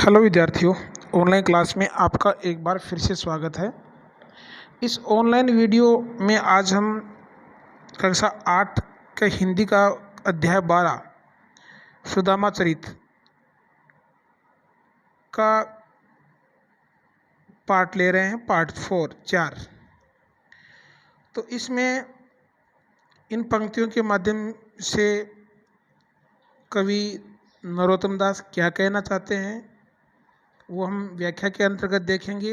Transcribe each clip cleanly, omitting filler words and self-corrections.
Hello विद्यार्थियों, online class में आपका एक बार फिर से स्वागत है। इस ऑनलाइन वीडियो में आज हम कक्षा 8 के हिंदी का अध्याय 12 सुदामा चरित का पार्ट ले रहे हैं, पार्ट 4। तो इसमें इन पंक्तियों के माध्यम से कवि नरोत्तम दास क्या कहना चाहते हैं वो हम व्याख्या के अंतर्गत देखेंगे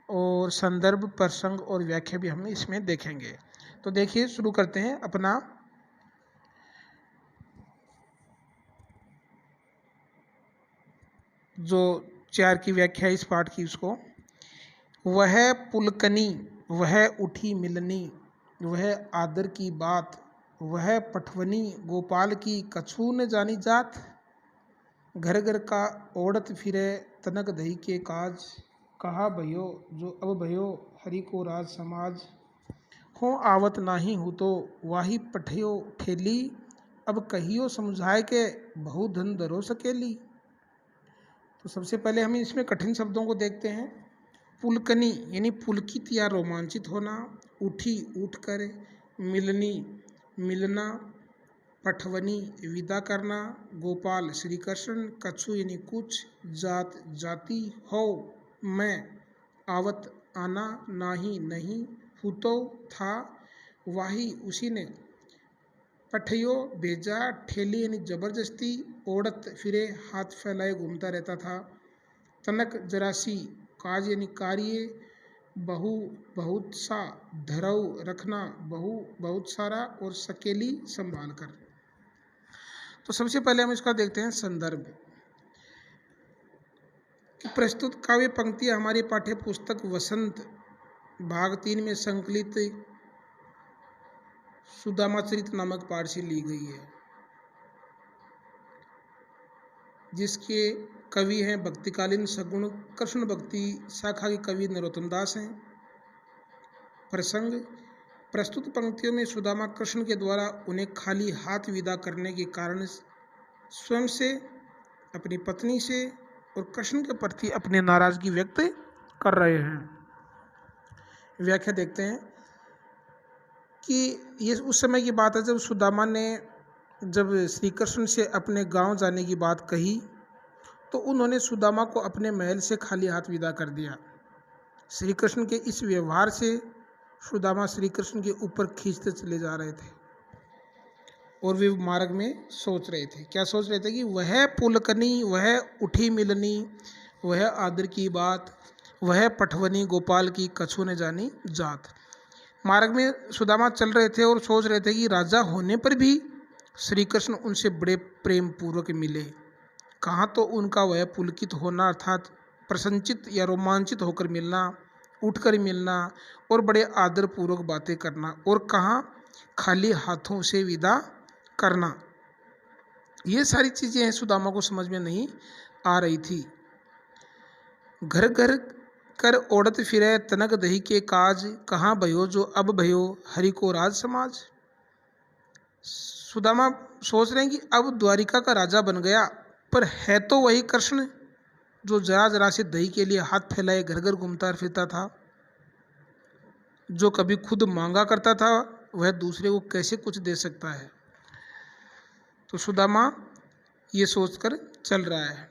और संदर्भ, प्रसंग और व्याख्या भी हम इसमें देखेंगे। तो देखिए, शुरू करते हैं अपना जो 4 की व्याख्या इस पाठ की। उसको वह पुलकनी, वह उठी मिलनी, वह आदर की बात, वह पठवनी गोपाल की कछु न जानी जात, घर घर का ओढ़त फिरे तनक दही के काज, कहा भयो जो अब भयो हरि को राज समाज, हो आवत नाही हूँ तो वाही पठियो ठेली, अब कहियो समझाए के बहु धन दरो सकेली। तो सबसे पहले हम इसमें कठिन शब्दों को देखते हैं। पुलकनी यानी पुलकित या रोमांचित होना, उठी उठकर, मिलनी मिलना, पठवनी विदा करना, गोपाल श्री कृष्ण, कछु यानी कुछ, जात जाति, हो मैं, आवत आना, नाही नहीं, हुतो था, वाही उसी ने, पठयो भेजा, ठेली यानी जबरदस्ती, ओढ़त फिरे हाथ फैलाए घूमता रहता था, तनक जरासी काज यानी कार्य, बहु बहुत सा, धरऊ रखना, बहु बहुत सारा, और सकेली संभाल कर। तो सबसे पहले हम इसका देखते हैं संदर्भ। प्रस्तुत काव्य पंक्तियाँ हमारी पाठ्य पुस्तक वसंत भाग 3 में संकलित सुदामा चरित नामक पाठ से ली गई है, जिसके कवि हैं भक्तिकालीन सगुण कृष्ण भक्ति शाखा के कवि नरोत्तम दास हैं। प्रसंग: प्रस्तुत पंक्तियों में सुदामा कृष्ण के द्वारा उन्हें खाली हाथ विदा करने के कारण स्वयं से, अपनी पत्नी से और कृष्ण के प्रति अपनी नाराजगी व्यक्त कर रहे हैं। व्याख्या देखते हैं कि ये उस समय की बात है जब सुदामा ने जब श्री कृष्ण से अपने गांव जाने की बात कही तो उन्होंने सुदामा को अपने महल से खाली हाथ विदा कर दिया। श्री कृष्ण के इस व्यवहार से सुदामा श्री कृष्ण के ऊपर खींचते चले जा रहे थे और वे मार्ग में सोच रहे थे। क्या सोच रहे थे? कि वह पुलकनी, वह उठी मिलनी, वह आदर की बात, वह पठवनी गोपाल की कछु न जानी जात। मार्ग में सुदामा चल रहे थे और सोच रहे थे कि राजा होने पर भी श्री कृष्ण उनसे बड़े प्रेम पूर्वक मिले। कहाँ तो उनका वह पुलकित होना अर्थात प्रसन्नचित या रोमांचित होकर मिलना, उठकर मिलना और बड़े आदर पूर्वक बातें करना, और कहाँ खाली हाथों से विदा करना। ये सारी चीज़ें सुदामा को समझ में नहीं आ रही थी। घर घर कर ओढ़त फिरे तनक दही के काज, कहाँ भयो जो अब भयो हरि को राज समाज। सुदामा सोच रहे हैं कि अब द्वारिका का राजा बन गया, पर है तो वही कृष्ण जो जरा जरा से दही के लिए हाथ फैलाए घर घर घूमता फिरता था, जो कभी खुद मांगा करता था, वह दूसरे को कैसे कुछ दे सकता है। तो सुदामा ये सोचकर चल रहा है।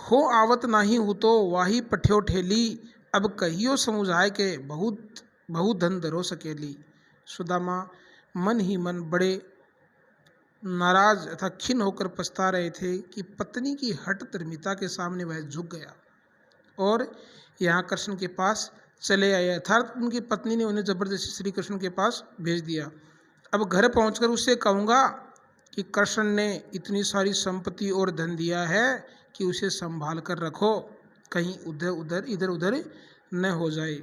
हो आवत नाही हूँ तो वाही पठ्यो ठेली, अब कहियो समुझाए के बहुत धन दरो सकेली। सुदामा मन ही मन बड़े नाराज तथा खिन्न होकर पछता रहे थे कि पत्नी की हठ धर्मिता के सामने वह झुक गया और यहाँ कृष्ण के पास चले आए, अर्थात उनकी पत्नी ने उन्हें जबरदस्ती श्री कृष्ण के पास भेज दिया। अब घर पहुंचकर उससे कहूँगा कि कृष्ण ने इतनी सारी संपत्ति और धन दिया है कि उसे संभाल कर रखो, कहीं इधर उधर न हो जाए।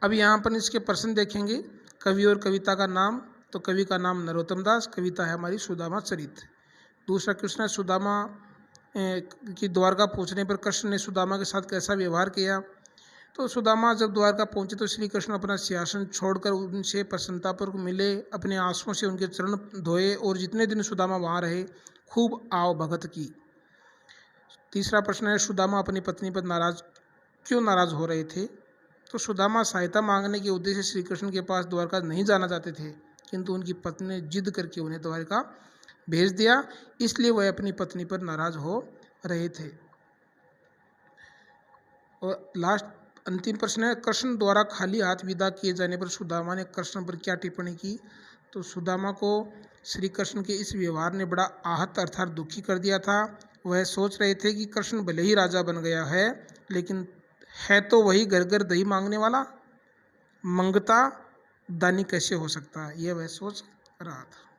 अब यहाँ पर इसके प्रश्न देखेंगे। कवि और कविता का नाम, तो कवि का नाम नरोत्तम दास, कविता है हमारी सुदामा चरित। दूसरा क्वेश्चन है सुदामा की द्वारका पहुँचने पर कृष्ण ने सुदामा के साथ कैसा व्यवहार किया। तो सुदामा जब द्वारका पहुँचे तो श्री कृष्ण अपना सिंहासन छोड़कर उनसे प्रसन्नतापूर्वक मिले, अपने आंसुओं से उनके चरण धोए और जितने दिन सुदामा वहाँ रहे खूब आव भगत की। तीसरा प्रश्न है, सुदामा अपनी पत्नी पर क्यों नाराज हो रहे थे? तो सुदामा सहायता मांगने के उद्देश्य श्री कृष्ण के पास द्वारका नहीं जाना चाहते थे, किंतु उनकी पत्नी ने जिद करके उन्हें द्वारका भेज दिया, इसलिए वह अपनी पत्नी पर नाराज हो रहे थे। और लास्ट अंतिम प्रश्न है, कृष्ण द्वारा खाली हाथ विदा किए जाने पर सुदामा ने कृष्ण पर क्या टिप्पणी की? तो सुदामा को श्री कृष्ण के इस व्यवहार ने बड़ा आहत अर्थात दुखी कर दिया था। वह सोच रहे थे कि कृष्ण भले ही राजा बन गया है, लेकिन है तो वही घर घर दही मांगने वाला, मंगता दानी कैसे हो सकता है, यह वह सोच रहा था।